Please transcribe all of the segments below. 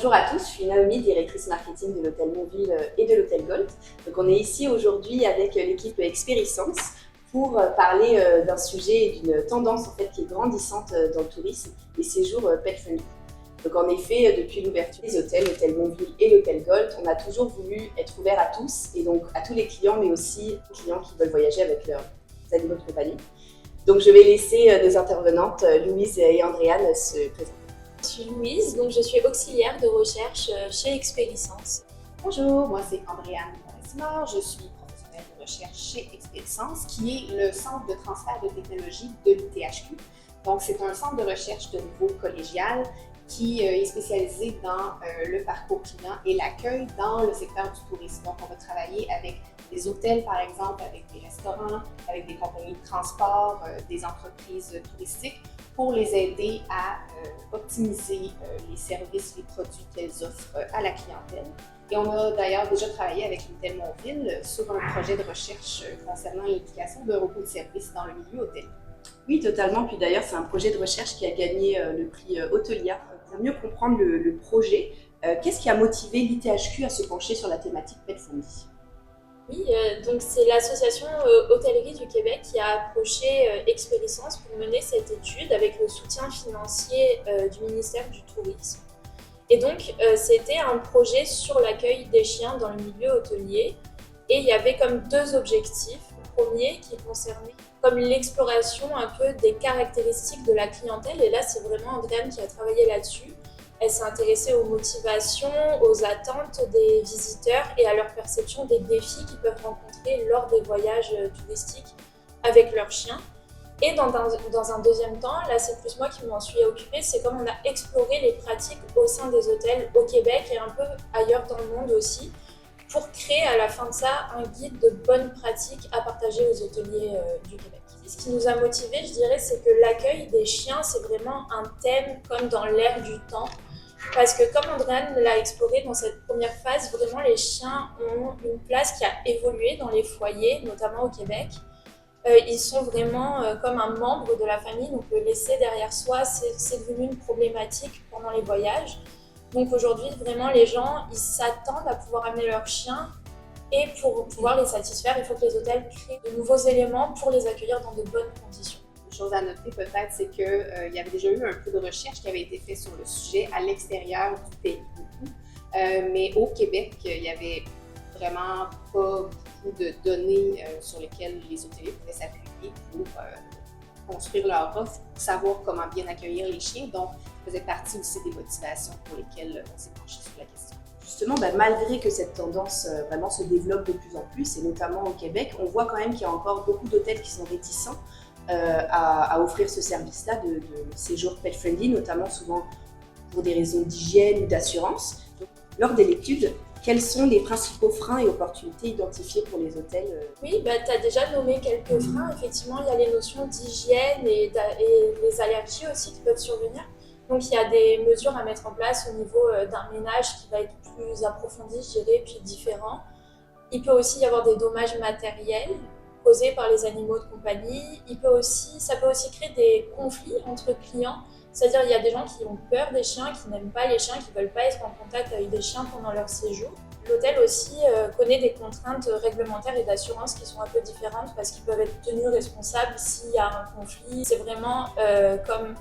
Bonjour à tous, je suis Naomi, directrice marketing de l'hôtel Montville et de l'hôtel Gold. Donc on est ici aujourd'hui avec l'équipe Expérience pour parler d'un sujet et d'une tendance en fait, qui est grandissante dans le tourisme, les séjours pet friendly. Donc en effet, depuis l'ouverture des hôtels, l'hôtel Montville et l'hôtel Gold, on a toujours voulu être ouvert à tous et donc à tous les clients, mais aussi aux clients qui veulent voyager avec leurs animaux de compagnie. Donc je vais laisser nos intervenantes, Louise et Andréane, se présenter. Je suis Louise, donc je suis auxiliaire de recherche chez Expérience. Bonjour, moi c'est Andréane Morismore, je suis professionnelle de recherche chez Expérience, qui est le centre de transfert de technologie de l'ITHQ. Donc c'est un centre de recherche de niveau collégial qui est spécialisé dans le parcours client et l'accueil dans le secteur du tourisme. Donc on va travailler avec des hôtels par exemple, avec des restaurants, avec des compagnies de transport, des entreprises touristiques, pour les aider à optimiser les services, les produits qu'elles offrent à la clientèle. Et on a d'ailleurs déjà travaillé avec l'hôtel Montville sur un projet de recherche concernant l'implication de repos de service dans le milieu hôtelier. Oui, totalement. Puis d'ailleurs, c'est un projet de recherche qui a gagné le prix Hôtelia. Pour mieux comprendre le projet, qu'est-ce qui a motivé l'ITHQ à se pencher sur la thématique pet friendly? Oui, donc c'est l'association Hôtellerie du Québec qui a approché Expérience pour mener cette étude avec le soutien financier du ministère du Tourisme. Et donc, c'était un projet sur l'accueil des chiens dans le milieu hôtelier. Et il y avait comme deux objectifs. Le premier qui concernait comme l'exploration un peu des caractéristiques de la clientèle. Et là, c'est vraiment Andréane qui a travaillé là-dessus. Elle s'est intéressée aux motivations, aux attentes des visiteurs et à leur perception des défis qu'ils peuvent rencontrer lors des voyages touristiques avec leurs chiens. Et dans un deuxième temps, là c'est plus moi qui m'en suis occupée, c'est comme on a exploré les pratiques au sein des hôtels au Québec et un peu ailleurs dans le monde aussi, pour créer à la fin de ça un guide de bonnes pratiques à partager aux hôteliers du Québec. Ce qui nous a motivés, je dirais, c'est que l'accueil des chiens, c'est vraiment un thème comme dans l'air du temps. Parce que comme Andréane l'a exploré dans cette première phase, vraiment les chiens ont une place qui a évolué dans les foyers, notamment au Québec. Ils sont vraiment comme un membre de la famille, donc le laisser derrière soi, c'est devenu une problématique pendant les voyages. Donc aujourd'hui, vraiment, les gens, ils s'attendent à pouvoir amener leurs chiens et pour pouvoir les satisfaire, il faut que les hôtels créent de nouveaux éléments pour les accueillir dans de bonnes conditions. Une chose à noter peut-être, c'est qu'il y avait déjà eu un peu de recherche qui avait été faite sur le sujet à l'extérieur du pays. Mais au Québec, il n'y avait vraiment pas beaucoup de données sur lesquelles les hôteliers pouvaient s'appuyer pour construire leur offre, pour savoir comment bien accueillir les chiens. Donc, ça faisait partie aussi des motivations pour lesquelles on s'est penché sur la question. Justement, malgré que cette tendance vraiment se développe de plus en plus, et notamment au Québec, on voit quand même qu'il y a encore beaucoup d'hôtels qui sont réticents à offrir ce service-là de séjour pet friendly, notamment souvent pour des raisons d'hygiène ou d'assurance. Lors de l'étude, quels sont les principaux freins et opportunités identifiés pour les hôtels? Oui, tu as déjà nommé quelques freins. Effectivement, il y a les notions d'hygiène et les allergies aussi qui peuvent survenir. Donc, il y a des mesures à mettre en place au niveau d'un ménage qui va être plus approfondi, je dirais, puis différent. Il peut aussi y avoir des dommages matériels causés par les animaux de compagnie. Ça peut aussi créer des conflits entre clients. C'est-à-dire qu'il y a des gens qui ont peur des chiens, qui n'aiment pas les chiens, qui ne veulent pas être en contact avec des chiens pendant leur séjour. L'hôtel aussi connaît des contraintes réglementaires et d'assurance qui sont un peu différentes parce qu'ils peuvent être tenus responsables s'il y a un conflit. C'est vraiment comme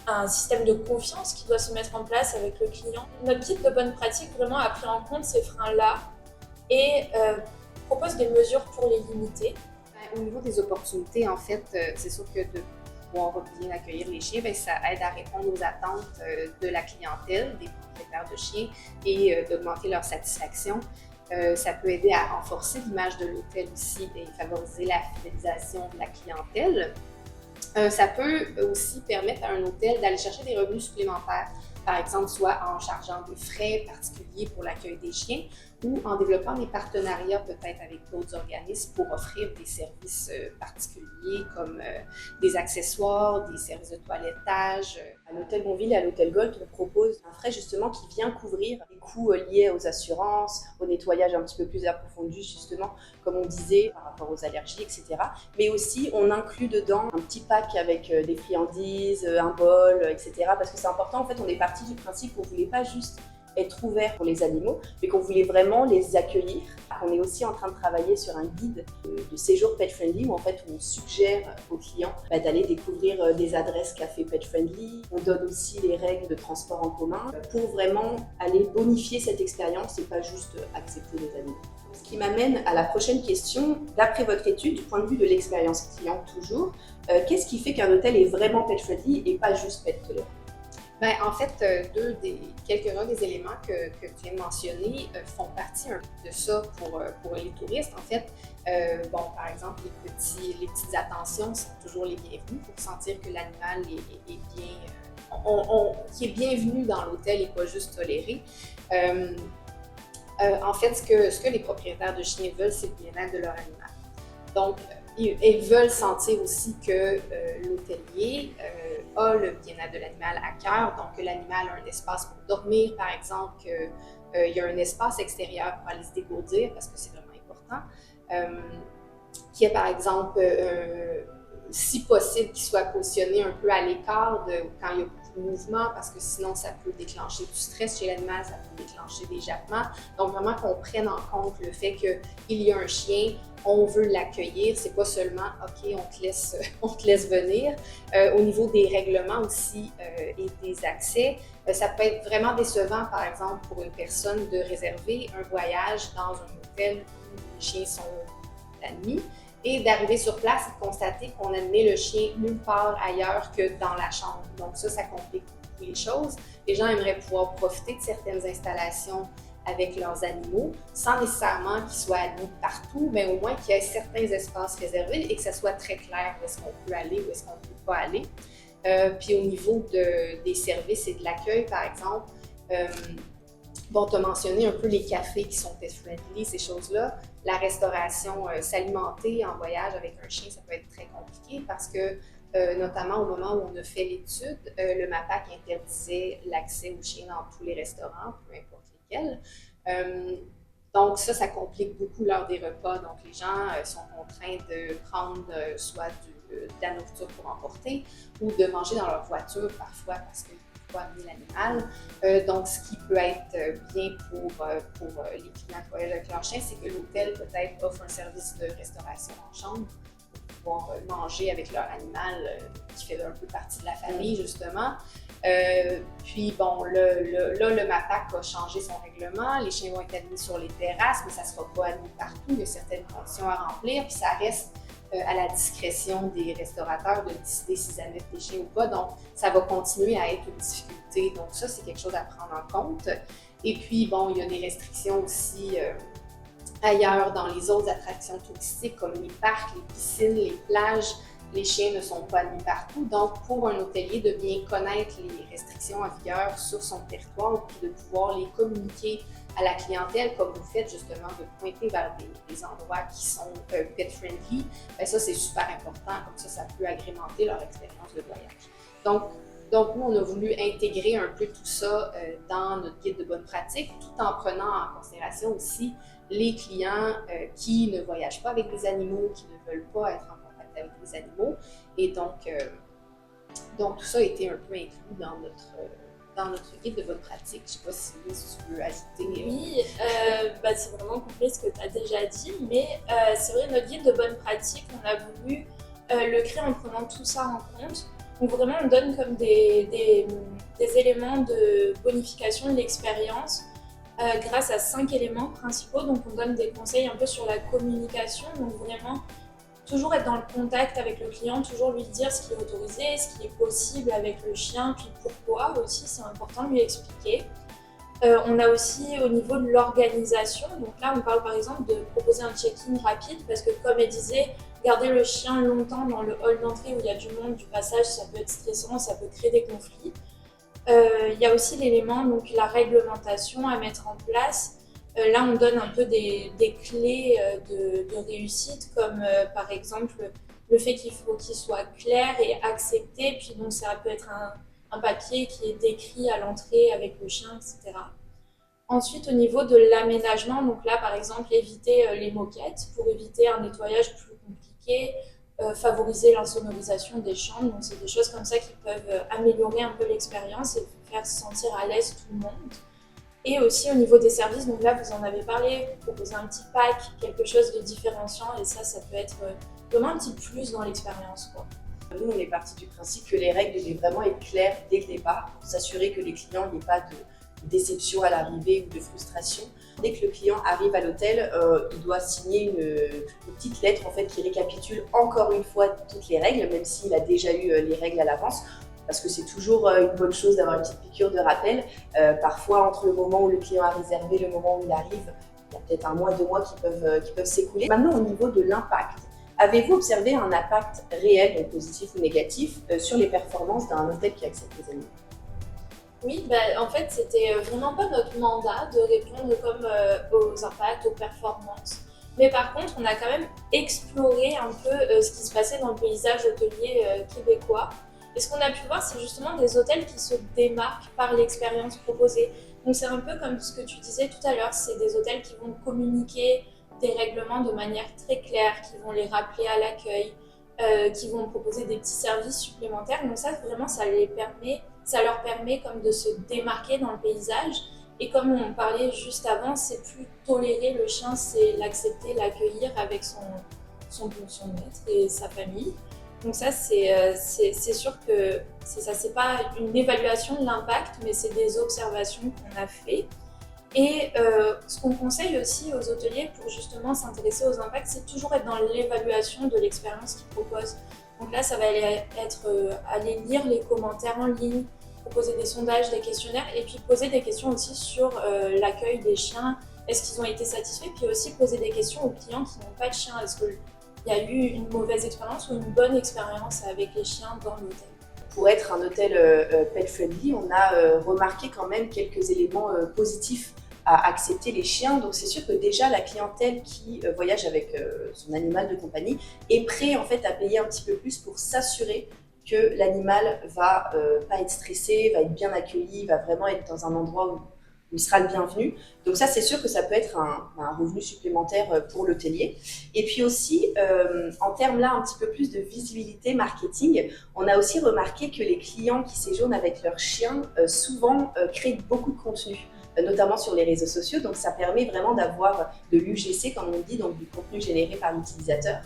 un système de confiance qui doit se mettre en place avec le client. Notre guide de bonne pratique vraiment a pris en compte ces freins-là et propose des mesures pour les limiter. Au niveau des opportunités, en fait, c'est sûr que de pouvoir bien accueillir les chiens, ça aide à répondre aux attentes de la clientèle, des propriétaires de chiens et d'augmenter leur satisfaction. Ça peut aider à renforcer l'image de l'hôtel aussi et favoriser la fidélisation de la clientèle. Ça peut aussi permettre à un hôtel d'aller chercher des revenus supplémentaires, par exemple soit en chargeant des frais particuliers pour l'accueil des chiens ou en développant des partenariats peut-être avec d'autres organismes pour offrir des services particuliers comme des accessoires, des services de toilettage. À l'hôtel Bonville et à l'hôtel Gold, on propose un frais justement qui vient couvrir les coûts liés aux assurances, au nettoyage un petit peu plus approfondi justement, comme on disait, par rapport aux allergies, etc. Mais aussi, on inclut dedans un petit pack avec des friandises, un bol, etc. Parce que c'est important, en fait, on est parti du principe qu'on ne voulait pas juste être ouvert pour les animaux, mais qu'on voulait vraiment les accueillir. On est aussi en train de travailler sur un guide de séjour pet friendly où en fait on suggère aux clients d'aller découvrir des adresses café pet friendly. On donne aussi les règles de transport en commun pour vraiment aller bonifier cette expérience et pas juste accepter les animaux. Ce qui m'amène à la prochaine question. D'après votre étude, du point de vue de l'expérience client toujours, qu'est-ce qui fait qu'un hôtel est vraiment pet friendly et pas juste pet tolérant? Ben, en fait, quelques-uns des éléments que tu viens de mentionner font partie de ça pour les touristes. En fait, par exemple, les petites attentions sont toujours les bienvenues pour sentir que l'animal est bien, qui est bienvenu dans l'hôtel et pas juste toléré. En fait, ce que les propriétaires de chiens veulent, c'est le bien-être de leur animal. Donc, ils veulent sentir aussi que l'hôtelier a le bien-être de l'animal à cœur, donc que l'animal a un espace pour dormir, par exemple, qu'il y a un espace extérieur pour aller se dégourdir, parce que c'est vraiment important, qu'il y ait, par exemple, si possible, qu'il soit positionné un peu à l'écart quand il y a beaucoup de mouvement, parce que sinon, ça peut déclencher du stress chez l'animal, ça peut déclencher des jappements. Donc, vraiment qu'on prenne en compte le fait qu'il y a un chien, on veut l'accueillir, c'est pas seulement « OK, on te laisse venir ». Au niveau des règlements aussi et des accès, ça peut être vraiment décevant, par exemple, pour une personne de réserver un voyage dans un hôtel où les chiens sont admis et d'arriver sur place et de constater qu'on admet le chien nulle part ailleurs que dans la chambre. Donc ça complique beaucoup les choses. Les gens aimeraient pouvoir profiter de certaines installations avec leurs animaux, sans nécessairement qu'ils soient admis partout, mais au moins qu'il y ait certains espaces réservés et que ça soit très clair où est-ce qu'on peut aller, où est-ce qu'on ne peut pas aller. Puis au niveau des services et de l'accueil, par exemple, tu as mentionné un peu les cafés qui sont pet-friendly, ces choses-là. La restauration, s'alimenter en voyage avec un chien, ça peut être très compliqué parce que, notamment au moment où on a fait l'étude, le MAPAC interdisait l'accès aux chiens dans tous les restaurants, peu importe lesquels. Donc ça complique beaucoup l'heure des repas. Donc les gens sont contraints de prendre soit de la nourriture pour emporter ou de manger dans leur voiture parfois parce qu'ils ne peuvent pas amener l'animal. Donc ce qui peut être bien pour les clients qui voyagent avec leur chien, c'est que l'hôtel peut-être offre un service de restauration en chambre pour pouvoir manger avec leur animal qui fait un peu partie de la famille justement. Puis le MAPAC a changé son règlement, les chiens vont être admis sur les terrasses, mais ça ne sera pas admis partout, il y a certaines conditions à remplir, puis ça reste à la discrétion des restaurateurs de décider s'ils admettent les chiens ou pas, donc ça va continuer à être une difficulté, donc ça c'est quelque chose à prendre en compte. Et puis il y a des restrictions aussi ailleurs dans les autres attractions touristiques comme les parcs, les piscines, les plages. Les chiens ne sont pas admis partout, donc pour un hôtelier de bien connaître les restrictions en vigueur sur son territoire et de pouvoir les communiquer à la clientèle, comme vous faites justement, de pointer vers des endroits qui sont pet-friendly, ça c'est super important, comme ça peut agrémenter leur expérience de voyage. Donc nous, on a voulu intégrer un peu tout ça dans notre guide de bonne pratique, tout en prenant en considération aussi les clients qui ne voyagent pas avec des animaux, qui ne veulent pas être en contact avec des animaux. Et donc tout ça a été un peu inclus dans notre guide de bonne pratique. Je ne sais pas si tu veux ajouter. Oui, c'est vraiment complet ce que tu as déjà dit, mais c'est vrai, notre guide de bonne pratique, on a voulu le créer en prenant tout ça en compte. Donc vraiment, on donne comme des éléments de bonification de l'expérience grâce à 5 éléments principaux. Donc on donne des conseils un peu sur la communication, donc vraiment toujours être dans le contact avec le client, toujours lui dire ce qui est autorisé, ce qui est possible avec le chien, puis pourquoi aussi, c'est important de lui expliquer. On a aussi au niveau de l'organisation, donc là on parle par exemple de proposer un check-in rapide parce que comme elle disait, garder le chien longtemps dans le hall d'entrée où il y a du monde, du passage, ça peut être stressant, ça peut créer des conflits. Il y a aussi l'élément, donc la réglementation à mettre en place. Là, on donne un peu des clés de réussite, comme par exemple le fait qu'il faut qu'il soit clair et accepté. Puis donc, ça peut être un papier qui est décrit à l'entrée avec le chien, etc. Ensuite, au niveau de l'aménagement, donc là, par exemple, éviter les moquettes pour éviter un nettoyage plus compliqué, favoriser l'insonorisation des chambres. Donc, c'est des choses comme ça qui peuvent améliorer un peu l'expérience et faire se sentir à l'aise tout le monde. Et aussi au niveau des services, donc là, vous en avez parlé, proposer un petit pack, quelque chose de différenciant, et ça peut être vraiment un petit plus dans l'expérience, quoi. Nous, on est parti du principe que les règles devaient vraiment être claires dès le départ pour s'assurer que les clients n'aient pas de déception à l'arrivée ou de frustration. Dès que le client arrive à l'hôtel, il doit signer une petite lettre en fait, qui récapitule encore une fois toutes les règles, même s'il a déjà eu les règles à l'avance. Parce que c'est toujours une bonne chose d'avoir une petite piqûre de rappel. Parfois, entre le moment où le client a réservé et le moment où il arrive, il y a peut-être 1 mois, 2 mois qui peuvent s'écouler. Maintenant, au niveau de l'impact, avez-vous observé un impact réel, donc positif ou négatif, sur les performances d'un hôtel qui accepte les animaux? Oui, en fait, c'était vraiment pas notre mandat de répondre comme aux impacts, aux performances. Mais par contre, on a quand même exploré un peu ce qui se passait dans le paysage hôtelier québécois. Et ce qu'on a pu voir, c'est justement des hôtels qui se démarquent par l'expérience proposée. Donc c'est un peu comme ce que tu disais tout à l'heure, c'est des hôtels qui vont communiquer des règlements de manière très claire, qui vont les rappeler à l'accueil, qui vont proposer des petits services supplémentaires. Donc ça, vraiment, ça leur permet comme de se démarquer dans le paysage. Et comme on parlait juste avant, c'est plus tolérer le chien, c'est l'accepter, l'accueillir avec son maître et sa famille. Donc ça, c'est sûr que c'est pas une évaluation de l'impact, mais c'est des observations qu'on a fait. Et ce qu'on conseille aussi aux hôteliers pour justement s'intéresser aux impacts, c'est toujours être dans l'évaluation de l'expérience qu'ils proposent. Donc là, ça va être aller lire les commentaires en ligne, proposer des sondages, des questionnaires, et puis poser des questions aussi sur l'accueil des chiens. Est-ce qu'ils ont été satisfaits? Puis aussi poser des questions aux clients qui n'ont pas de chien. Est-ce qu'il y a eu une mauvaise expérience ou une bonne expérience avec les chiens dans l'hôtel? Pour être un hôtel pet-friendly, on a remarqué quand même quelques éléments positifs à accepter les chiens. Donc c'est sûr que déjà la clientèle qui voyage avec son animal de compagnie est prêt en fait à payer un petit peu plus pour s'assurer que l'animal va pas être stressé, va être bien accueilli, va vraiment être dans un endroit où il sera le bienvenu. Donc ça, c'est sûr que ça peut être un revenu supplémentaire pour l'hôtelier. Et puis aussi, en termes là un petit peu plus de visibilité marketing, on a aussi remarqué que les clients qui séjournent avec leurs chiens souvent créent beaucoup de contenu, notamment sur les réseaux sociaux. Donc ça permet vraiment d'avoir de l'UGC, comme on dit, donc du contenu généré par l'utilisateur.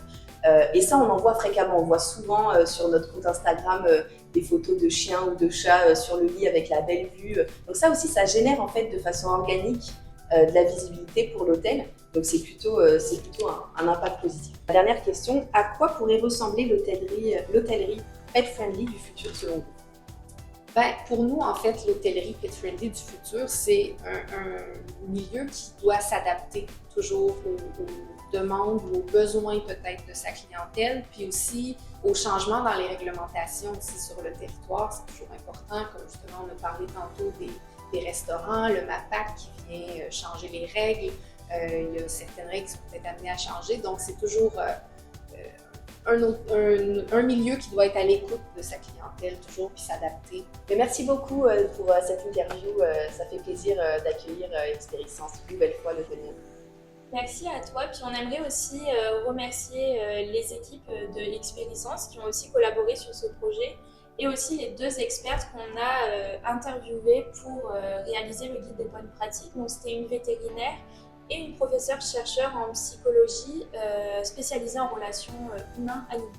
Et ça, on en voit fréquemment. On voit souvent sur notre compte Instagram des photos de chiens ou de chats sur le lit avec la belle vue. Donc ça aussi, ça génère en fait de façon organique de la visibilité pour l'hôtel. Donc c'est plutôt un impact positif. La dernière question, à quoi pourrait ressembler l'hôtellerie pet-friendly du futur selon vous? Pour nous, en fait, l'hôtellerie pet-friendly du futur, c'est un milieu qui doit s'adapter toujours aux demandes ou aux besoins peut-être de sa clientèle, puis aussi aux changements dans les réglementations aussi sur le territoire. C'est toujours important, comme justement on a parlé tantôt des restaurants, le MAPAC qui vient changer les règles. Il y a certaines règles qui sont peut-être amenées à changer, donc c'est toujours un milieu qui doit être à l'écoute de sa clientèle toujours puis s'adapter. Mais merci beaucoup pour cette interview. Ça fait plaisir d'accueillir Expérissance une nouvelle fois l'hôtelier. Merci à toi. Puis on aimerait aussi remercier les équipes de Expérissance qui ont aussi collaboré sur ce projet et aussi les 2 expertes qu'on a interviewées pour réaliser le guide des bonnes pratiques. Donc c'était une vétérinaire et une professeure chercheur en psychologie spécialisée en relations humains-animaux.